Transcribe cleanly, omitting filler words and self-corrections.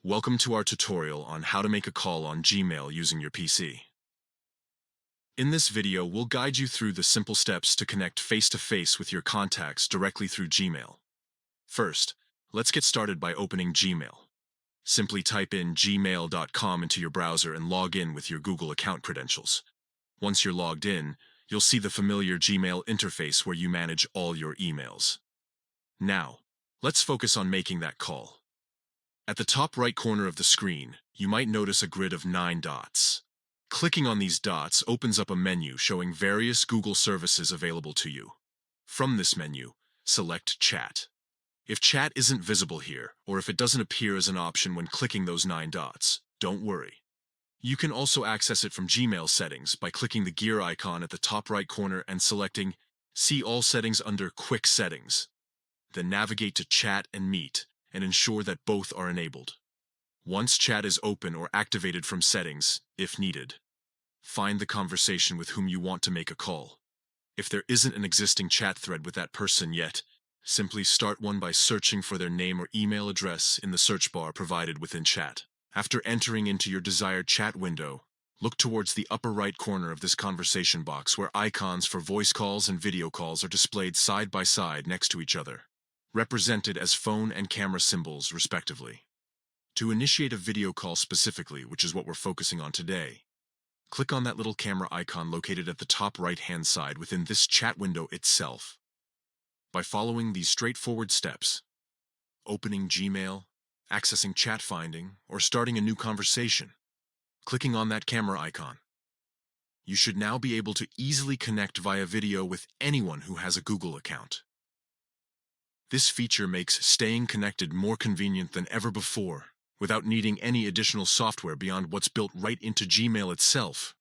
Welcome to our tutorial on how to make a call on Gmail using your PC. In this video, we'll guide you through the simple steps to connect face-to-face with your contacts directly through Gmail. First, let's get started by opening Gmail. Simply type in gmail.com into your browser and log in with your Google account credentials. Once you're logged in, you'll see the familiar Gmail interface where you manage all your emails. Now, let's focus on making that call. At the top right corner of the screen, you might notice a grid of 9 dots. Clicking on these dots opens up a menu showing various Google services available to you. From this menu, select Chat. If Chat isn't visible here, or if it doesn't appear as an option when clicking those 9 dots, don't worry. You can also access it from Gmail settings by clicking the gear icon at the top right corner and selecting See All Settings under Quick Settings. Then navigate to Chat and Meet and ensure that both are enabled. Once Chat is open or activated from settings, if needed, find the conversation with whom you want to make a call. If there isn't an existing chat thread with that person yet, simply start one by searching for their name or email address in the search bar provided within Chat. After entering into your desired chat window, look towards the upper right corner of this conversation box where icons for voice calls and video calls are displayed side by side next to each other, represented as phone and camera symbols, respectively. To initiate a video call specifically, which is what we're focusing on today, click on that little camera icon located at the top right-hand side within this chat window itself. By following these straightforward steps, opening Gmail, accessing chat finding, or starting a new conversation, clicking on that camera icon, you should now be able to easily connect via video with anyone who has a Google account. This feature makes staying connected more convenient than ever before, without needing any additional software beyond what's built right into Gmail itself.